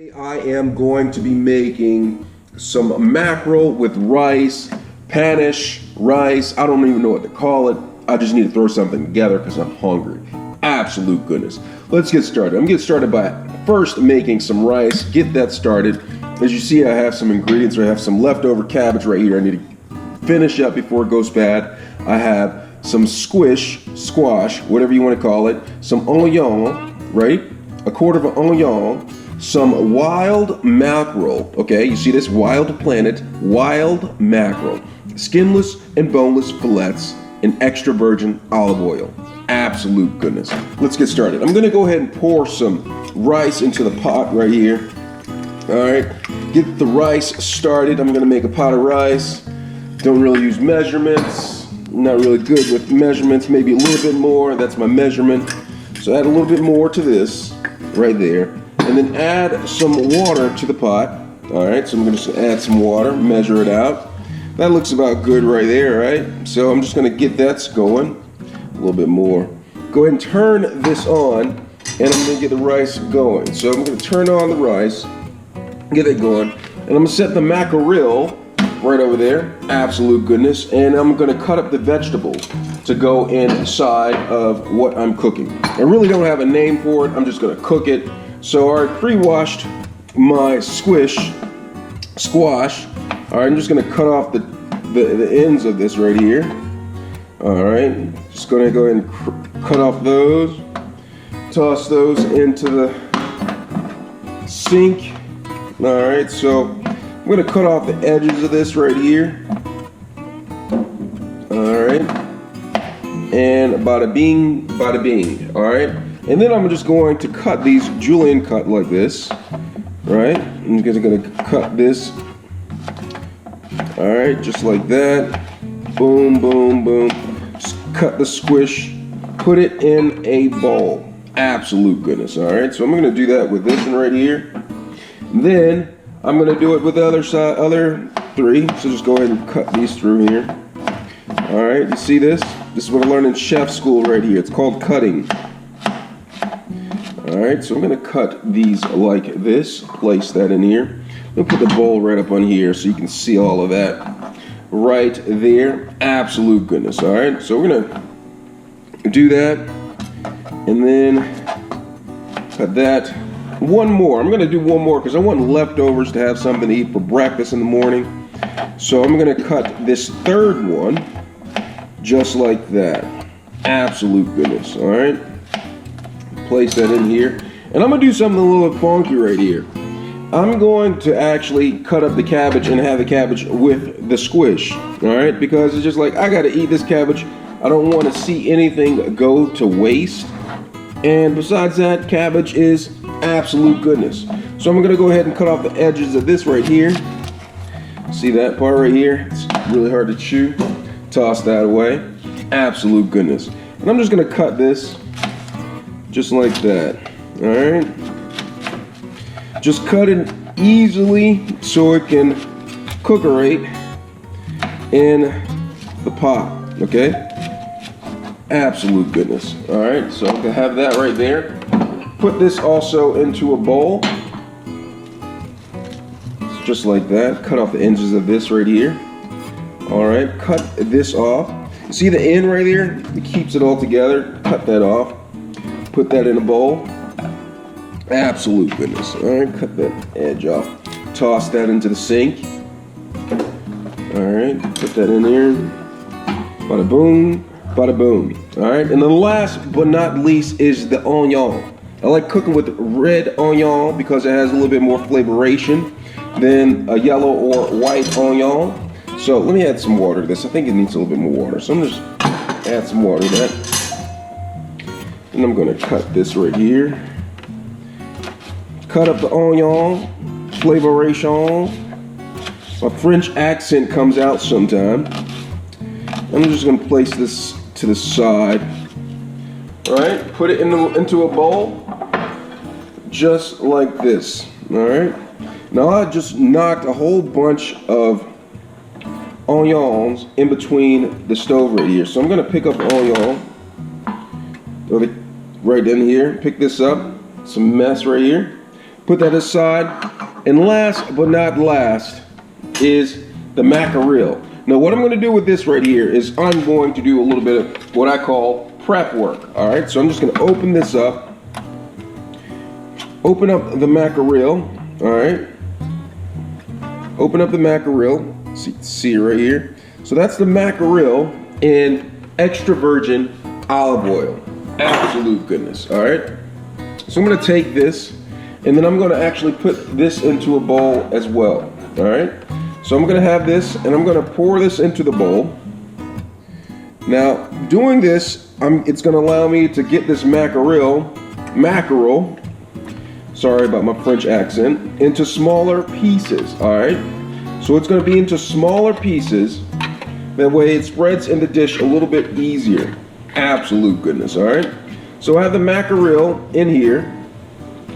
I am going to be making some mackerel with rice, panish, rice. I don't even know what to call it. I just need to throw something together because I'm hungry. Absolute goodness. Let's get started. I'm going to get started by first making some rice. Get that started. As you see, I have some ingredients. I have some leftover cabbage right here. I need to finish up before it goes bad. I have some squash, whatever you want to call it. Some onion, right? A quarter of an onion. Some wild mackerel, okay, you see this? Wild planet, wild mackerel, skinless and boneless fillets, and extra virgin olive oil. Absolute goodness. Let's get started. I'm gonna go ahead and pour some rice into the pot right here. All right, get the rice started. I'm gonna make a pot of rice. Don't really use measurements. I'm not really good with measurements, maybe a little bit more. That's my measurement. So add a little bit more to this right there. And then add some water to the pot. All right, so I'm going to add some water, measure it out. That looks about good right there, right? So I'm just going to get that going. A little bit more. Go ahead and turn this on, and I'm going to get the rice going. So I'm going to turn on the rice, get it going, and I'm going to set the mackerel right over there. Absolute goodness. And I'm going to cut up the vegetables to go inside of what I'm cooking. I really don't have a name for it. I'm just going to cook it. So I pre-washed my squash. All right, I'm just gonna cut off the ends of this right here. All right, just gonna go ahead and cut off those. Toss those into the sink. All right, so I'm gonna cut off the edges of this right here. All right, and bada bing, bada bing. All right. And then I'm just going to cut these julienne cut like this, right? I'm just going to cut this, all right, just like that. Boom, boom, boom. Just cut the squish, put it in a bowl. Absolute goodness, all right? So I'm going to do that with this one right here. Then I'm going to do it with the other three. So just go ahead and cut these through here. All right, you see this? This is what I learned in chef school right here. It's called cutting. Alright, so I'm going to cut these like this, place that in here. I'm going to put the bowl right up on here so you can see all of that right there. Absolute goodness, alright? So we're going to do that, and then cut that. One more. I'm going to do one more because I want leftovers to have something to eat for breakfast in the morning. So I'm going to cut this third one just like that. Absolute goodness, alright? Place that in here, and I'm gonna do something a little funky right here. I'm going to actually cut up the cabbage and have the cabbage with the squish, all right? Because it's just like, I gotta eat this cabbage. I don't want to see anything go to waste. And besides that, cabbage is absolute goodness. So I'm gonna go ahead and cut off the edges of this right here. See that part right here? It's really hard to chew. Toss that away. Absolute goodness. And I'm just gonna cut this just like that, all right? Just cut it easily so it can cookerate in the pot, okay? Absolute goodness, all right? So I'm gonna have that right there. Put this also into a bowl, just like that. Cut off the edges of this right here. All right, cut this off. See the end right there? It keeps it all together. Cut that off. Put that in a bowl. Absolute goodness. All right, cut that edge off. Toss that into the sink. All right, put that in there. Bada boom, bada boom. All right, and the last but not least is the onion. I like cooking with red onion because it has a little bit more flavoration than a yellow or white onion. So let me add some water to this. I think it needs a little bit more water. So I'm just add some water to that. And I'm gonna cut this right here. Cut up the onion, flavoration. My French accent comes out sometime. I'm just gonna place this to the side. All right, put it into a bowl, just like this. All right. Now I just knocked a whole bunch of onions in between the stove right here. So I'm gonna pick up the onion. Right in here, pick this up, some mess right here. Put that aside. And last but not last is the mackerel. Now what I'm going to do with this right here is I'm going to do a little bit of what I call prep work. Alright, so I'm just going to open this up. Open up the mackerel. Alright. Open up the mackerel. See right here. So that's the mackerel in extra virgin olive oil. Absolute goodness. Alright. So I'm going to take this and then I'm going to actually put this into a bowl as well. Alright. So I'm going to have this and I'm going to pour this into the bowl. Now doing this, it's going to allow me to get this mackerel, sorry about my French accent, into smaller pieces. Alright. So it's going to be into smaller pieces. That way it spreads in the dish a little bit easier. Absolute goodness. Alright. So I have the mackerel in here.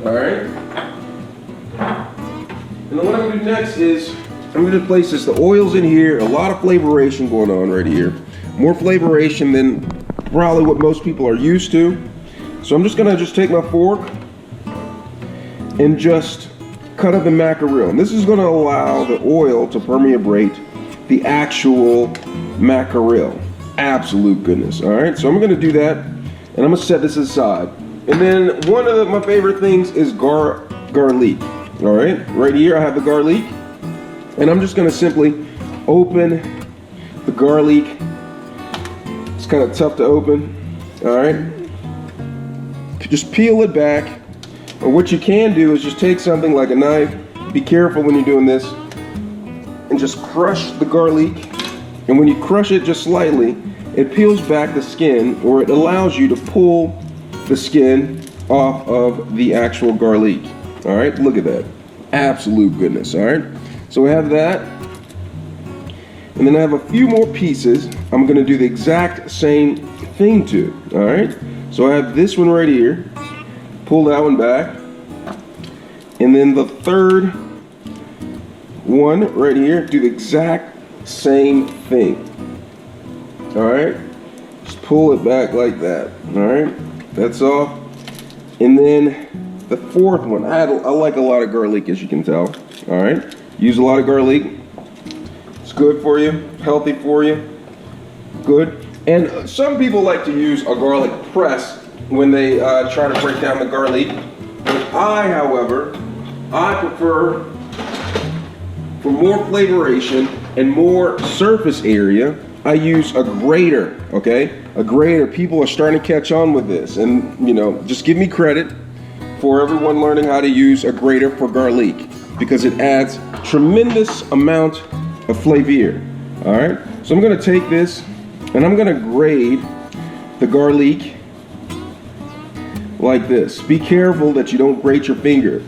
Alright. And then what I'm going to do next is I'm going to place this. The oil's in here. A lot of flavoration going on right here. More flavoration than probably what most people are used to. So I'm just going to take my fork and just cut up the mackerel. And this is going to allow the oil to permeate the actual mackerel. Absolute goodness. Alright, so I'm going to do that. And I'm going to set this aside. And then one of my favorite things is garlic. Alright, right here I have the garlic. And I'm just going to simply open the garlic. It's kind of tough to open. Alright. Just peel it back. Or what you can do is just take something like a knife. Be careful when you're doing this. And just crush the garlic. And when you crush it just slightly, it peels back the skin, or it allows you to pull the skin off of the actual garlic. Alright, look at that. Absolute goodness. Alright. So we have that, and then I have a few more pieces I'm going to do the exact same thing to. Alright, so I have this one right here, pull that one back, and then the third one right here, do the exact same thing. Alright, just pull it back like that. Alright, that's off. And then the fourth one, I like a lot of garlic, as you can tell. Alright. Use a lot of garlic. It's good for you, healthy for you, good. And some people like to use a garlic press when they try to break down the garlic. But however, I prefer, for more flavoration and more surface area, I use a grater, okay? A grater. People are starting to catch on with this. And, you know, just give me credit for everyone learning how to use a grater for garlic, because it adds tremendous amount of flavor. Alright, so I'm going to take this and I'm going to grate the garlic like this. Be careful that you don't grate your finger.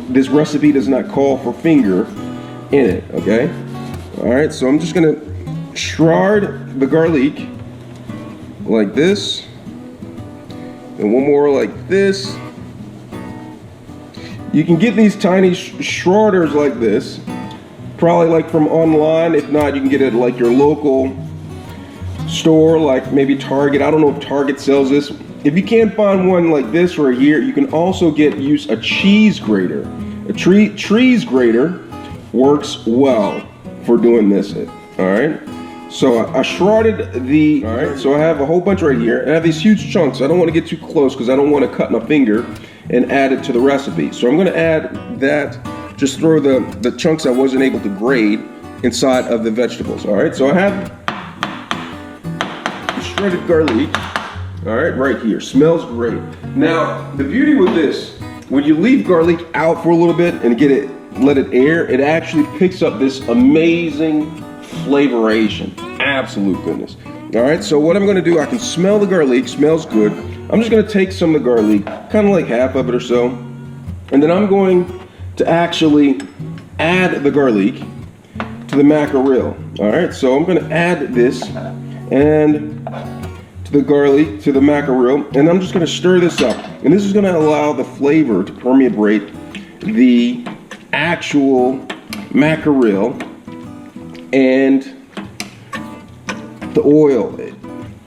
This recipe does not call for finger in it, okay? Alright, so I'm just going to shred the garlic like this, and one more like this. You can get these tiny shredders like this, probably like from online. If not, you can get it at like your local store, like maybe Target. I don't know if Target sells this. If you can't find one like this right here, you can also use a cheese grater. A cheese grater works well for doing this. All right. So I shredded the. All right. So I have a whole bunch right here. I have these huge chunks. I don't want to get too close because I don't want to cut my finger and add it to the recipe. So I'm going to add that. Just throw the chunks I wasn't able to grate inside of the vegetables. All right. So I have the shredded garlic. All right here. Smells great. Now the beauty with this, when you leave garlic out for a little bit and let it air, it actually picks up this amazing flavoration. Absolute goodness. All right, so what I'm going to do, I can smell the garlic, smells good. I'm just going to take some of the garlic, kind of like half of it or so, and then I'm going to actually add the garlic to the mackerel. All right, so I'm going to add this and to the garlic, to the mackerel, and I'm just going to stir this up. And this is going to allow the flavor to permeate the actual mackerel and the oil.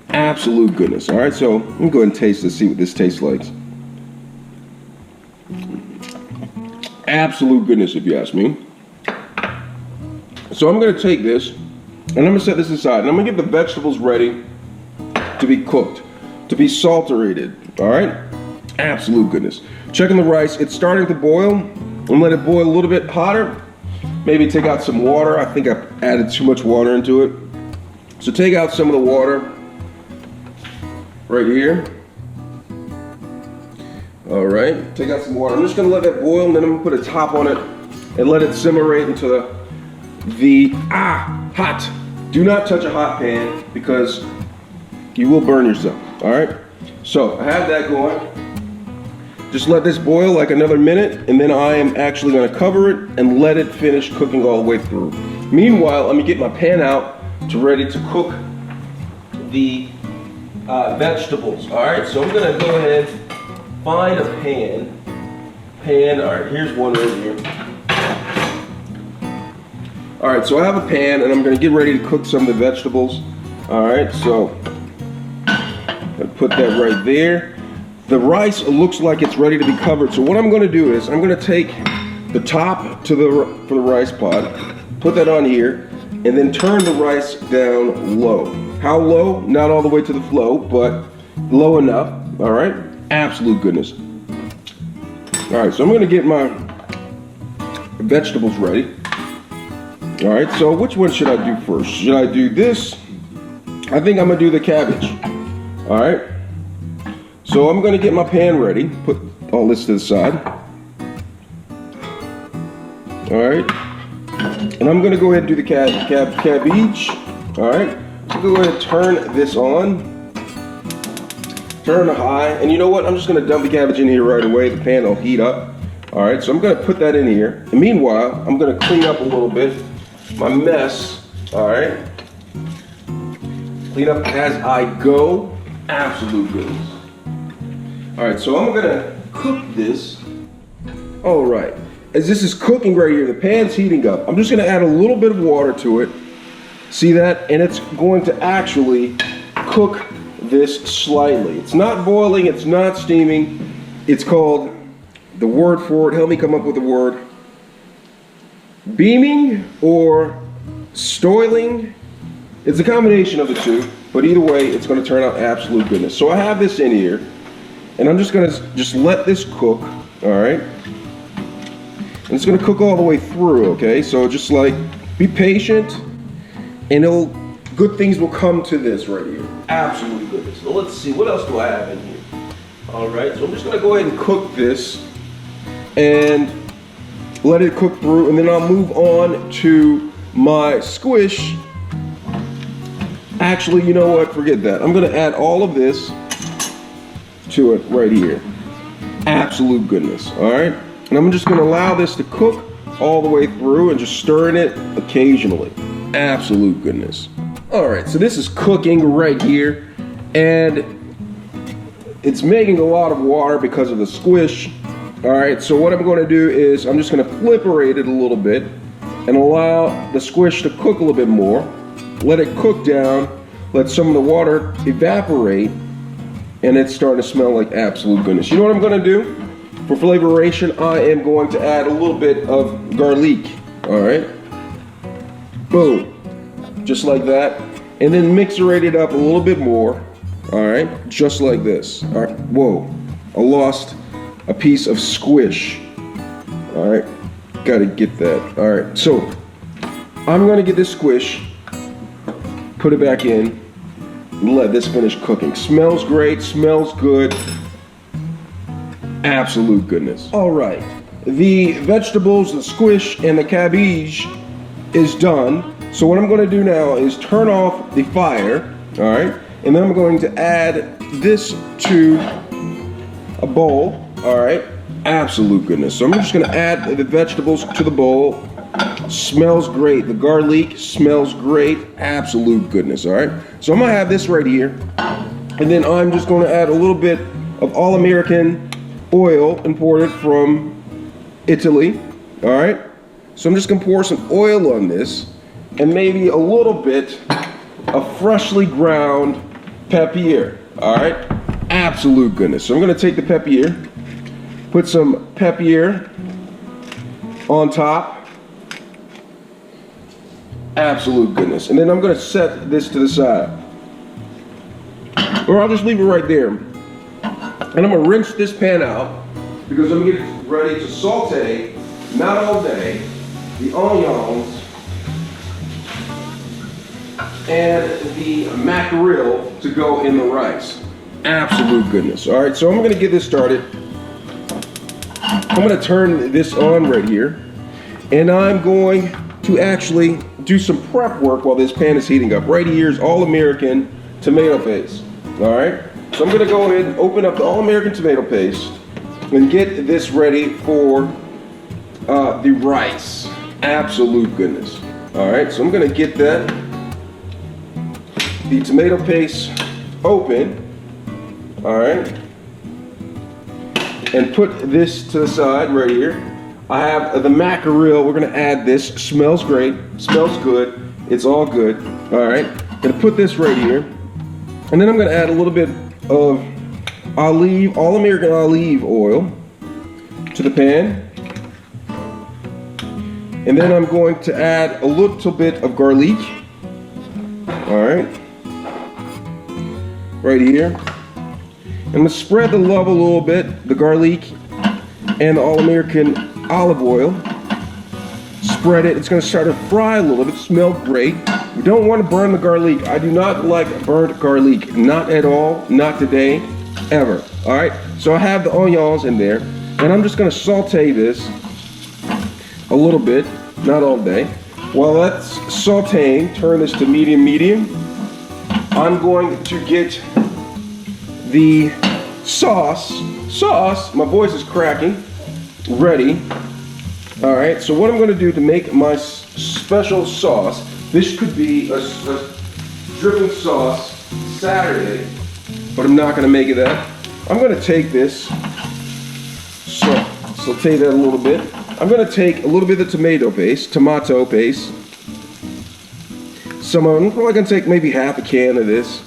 Absolute goodness. All right, so I'm going to go ahead and taste this, see what this tastes like. Absolute goodness, if you ask me. So I'm going to take this, and I'm going to set this aside, and I'm going to get the vegetables ready to be cooked, to be salterated, all right? Absolute goodness. Checking the rice, it's starting to boil. I'm let it boil a little bit hotter. Maybe take out some water. I think I've added too much water into it. So take out some of the water right here. All right, take out some water. I'm just gonna let that boil, and then I'm gonna put a top on it and let it simmerate into the hot. Do not touch a hot pan because you will burn yourself, all right? So I have that going. Just let this boil like another minute, and then I am actually gonna cover it and let it finish cooking all the way through. Meanwhile, let me get my pan out ready to cook the vegetables, all right? So I'm gonna go ahead, find a pan, all right, here's one right here. All right, so I have a pan, and I'm gonna get ready to cook some of the vegetables. All right, so I'm gonna put that right there. The rice looks like it's ready to be covered. So what I'm gonna do is I'm gonna take the top for the rice pot, put that on here, and then turn the rice down low. How low? Not all the way to the flow, but low enough, all right? Absolute goodness. All right, so I'm gonna get my vegetables ready. All right, so which one should I do first? Should I do this? I think I'm gonna do the cabbage. All right, so I'm gonna get my pan ready, put all this to the side. All right, and I'm gonna go ahead and do the cabbage. All right, so go ahead and turn this on. Turn to high, and you know what? I'm just gonna dump the cabbage in here right away. The pan will heat up. All right, so I'm gonna put that in here. And meanwhile, I'm gonna clean up a little bit my mess. All right, clean up as I go. Absolute goodness. All right, so I'm gonna cook this. All right, as this is cooking right here, the pan's heating up. I'm just gonna add a little bit of water to it. See that? And it's going to actually cook this slightly. It's not boiling, it's not steaming. It's called, the word for it, help me come up with a word. Beaming or stoiling. It's a combination of the two, but either way, it's gonna turn out absolute goodness. So I have this in here, and I'm just gonna let this cook, all right? And it's gonna cook all the way through, okay? So just like, be patient, and good things will come to this right here. Absolute goodness. So let's see, what else do I have in here? All right, so I'm just gonna go ahead and cook this and let it cook through, and then I'll move on to my squish. Actually, you know what, forget that. I'm gonna add all of this to it right here. Absolute goodness, all right? And I'm just gonna allow this to cook all the way through and just stirring it occasionally. Absolute goodness. All right, so this is cooking right here, and it's making a lot of water because of the squish. All right, so what I'm gonna do is I'm just gonna flipperate it a little bit and allow the squish to cook a little bit more. Let it cook down, let some of the water evaporate, and it's starting to smell like absolute goodness. You know what I'm gonna do? For flavoration, I am going to add a little bit of garlic, all right? Boom, just like that. And then mixerate it up a little bit more, all right? Just like this, all right? Whoa, I lost a piece of squish, all right? Gotta get that, all right? So, I'm gonna get this squish, put it back in, and let this finish cooking. Smells great, smells good. Absolute goodness. All right, the vegetables, the squish, and the cabbage is done. So what I'm gonna do now is turn off the fire, all right? And then I'm going to add this to a bowl, all right? Absolute goodness. So I'm just gonna add the vegetables to the bowl. Smells great. The garlic smells great. Absolute goodness, all right? So I'm gonna have this right here. And then I'm just gonna add a little bit of all-American oil imported from Italy, all right? So I'm just gonna pour some oil on this and maybe a little bit of freshly ground pepper, all right? Absolute goodness. So I'm gonna take the pepper, put some pepper on top. Absolute goodness. And then I'm gonna set this to the side. Or I'll just leave it right there. And I'm gonna rinse this pan out because I'm getting ready to saute, not all day, the onions and the mackerel to go in the rice. Absolute goodness. All right, so I'm gonna get this started. I'm gonna turn this on right here, and I'm going to actually do some prep work while this pan is heating up. Right here is All-American tomato paste. All right, so I'm gonna go ahead and open up the All-American tomato paste and get this ready for the rice. Absolute goodness. All right, so I'm gonna get the tomato paste open. All right, and put this to the side right here. I have the mackerel. We're gonna add this. Smells great, smells good. It's all good. All right, gonna put this right here. And then I'm gonna add a little bit of All-American olive oil to the pan. And then I'm going to add a little bit of garlic. All right, right here. I'm gonna spread the love a little bit, the garlic and the All-American olive oil. Spread it. It's gonna start to fry a little bit. Smell great. We don't want to burn the garlic. I do not like burnt garlic. Not at all. Not today. Ever. All right. So I have the onions in there, and I'm just gonna saute this a little bit. Not all day. While that's sauteing, turn this to medium. I'm going to get the sauce, my voice is cracking, ready. All right, so what I'm gonna do to make my special sauce, this could be a dripping sauce Saturday, but I'm not gonna make it that. I'm gonna take this, saute that a little bit. I'm gonna take a little bit of tomato paste. I'm probably gonna take maybe half a can of this.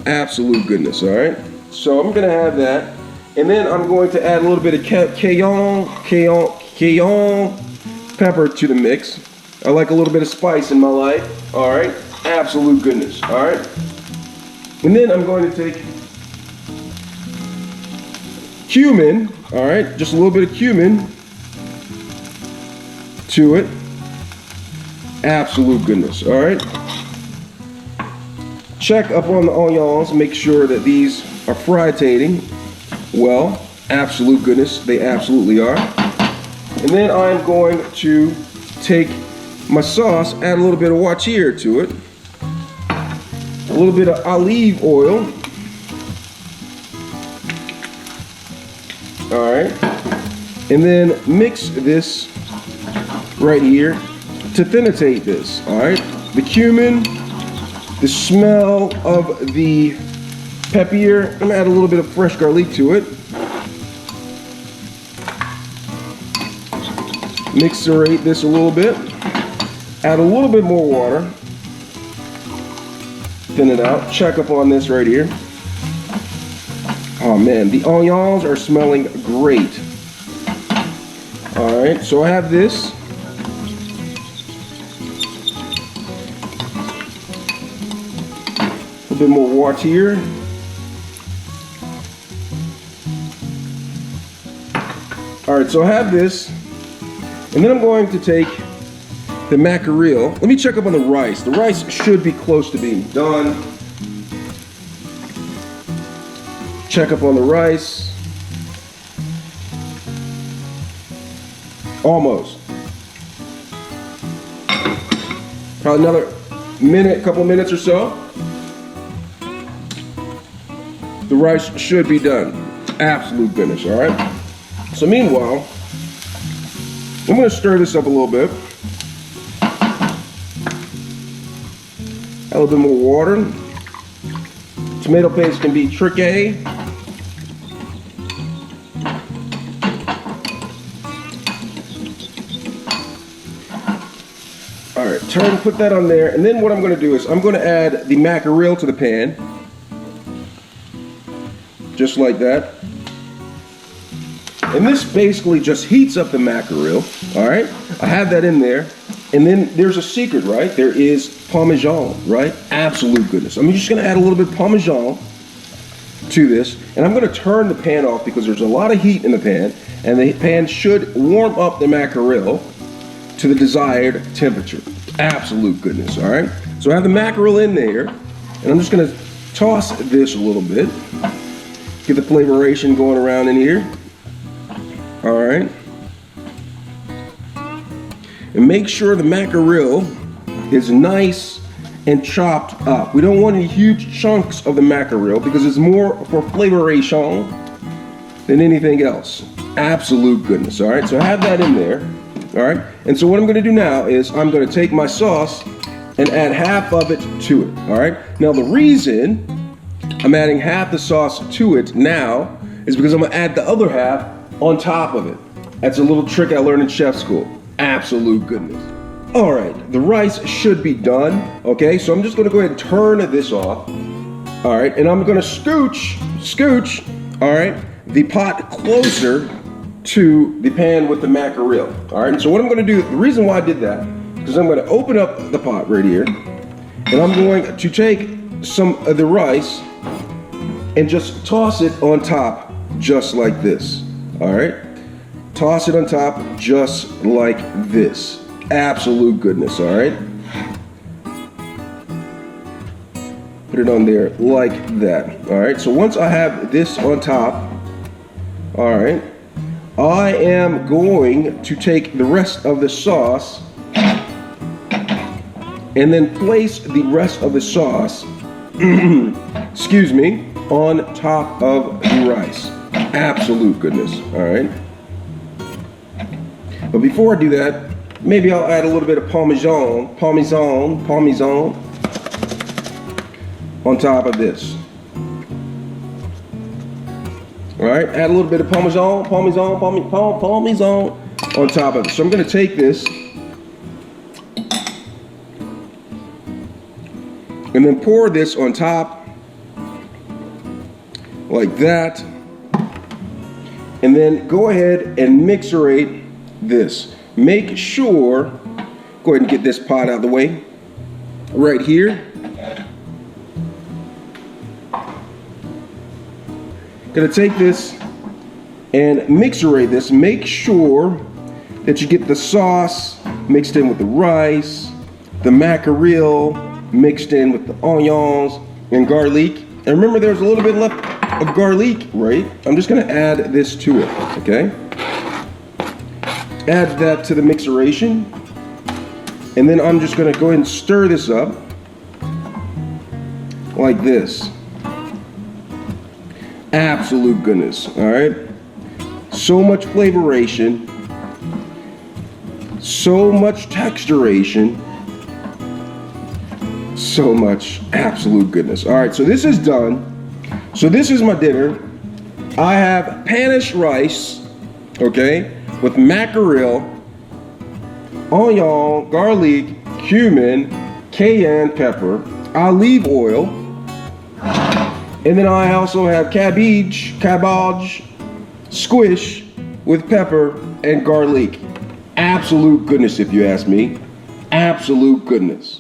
Absolute goodness, all right? So I'm gonna have that, and then I'm going to add a little bit of cayenne pepper to the mix. I like a little bit of spice in my life, all right? Absolute goodness, all right? And then I'm going to take cumin, all right? Just a little bit of cumin to it. Absolute goodness, all right? Check up on the onions, make sure that these are fritating well. Absolute goodness, they absolutely are. And then I'm going to take my sauce, add a little bit of wattier to it, a little bit of olive oil. All right, and then mix this right here to thinnitate this. All right, the cumin, the smell of the pepper. I'm gonna add a little bit of fresh garlic to it. Mixerate this a little bit. Add a little bit more water. Thin it out. Check up on this right here. Oh man, the onions are smelling great. All right, so I have this. A little bit more water here. All right, so I have this, and then I'm going to take the mackerel. Let me check up on the rice. The rice should be close to being done. Check up on the rice. Almost. Probably another minute, couple minutes or so. The rice should be done. Absolute goodness, all right? So meanwhile, I'm gonna stir this up a little bit. Add a little bit more water. Tomato paste can be tricky. All right, put that on there, and then what I'm gonna do is I'm gonna add the mackerel to the pan. Just like that. And this basically just heats up the mackerel, all right? I have that in there. And then there's a secret, right? There is Parmesan, right? Absolute goodness. I'm just gonna add a little bit of Parmesan to this. And I'm gonna turn the pan off because there's a lot of heat in the pan. And the pan should warm up the mackerel to the desired temperature. Absolute goodness, all right? So I have the mackerel in there. And I'm just gonna toss this a little bit. Get the flavoration going around in here. All right. And make sure the mackerel is nice and chopped up. We don't want any huge chunks of the mackerel because it's more for flavoration than anything else. Absolute goodness, all right? So I have that in there, all right? And so what I'm gonna do now is I'm gonna take my sauce and add half of it to it, all right? Now the reason I'm adding half the sauce to it now is because I'm gonna add the other half on top of it. That's a little trick I learned in chef school. Absolute goodness. All right, the rice should be done, okay? So I'm just gonna go ahead and turn this off, all right? And I'm gonna scooch, all right, the pot closer to the pan with the mackerel, all right? And so what I'm gonna do, the reason why I did that, is I'm gonna open up the pot right here, and I'm going to take some of the rice and just toss it on top, just like this, all right? Toss it on top just like this. Absolute goodness, all right? Put it on there like that, all right? So once I have this on top, all right, I am going to take the rest of the sauce and then place the rest of the sauce, excuse me, on top of the rice. Absolute goodness, all right? But before I do that, maybe I'll add a little bit of Parmesan on top of this. All right, add a little bit of Parmesan on top of it. So I'm gonna take this and then pour this on top like that. And then go ahead and mixerate this. Make sure, go ahead and get this pot out of the way, right here. Gonna take this and mixerate this. Make sure that you get the sauce mixed in with the rice, the mackerel mixed in with the onions and garlic. And remember, there's a little bit left of garlic, right? I'm just gonna add this to it, okay? Add that to the mixeration, and then I'm just gonna go ahead and stir this up like this. Absolute goodness, all right? So much flavoration, so much texturation, so much absolute goodness. All right, so this is done. So this is my dinner. I have panish rice, okay, with mackerel, onion, garlic, cumin, cayenne pepper, olive oil, and then I also have cabbage, squish with pepper and garlic. Absolute goodness, if you ask me. Absolute goodness.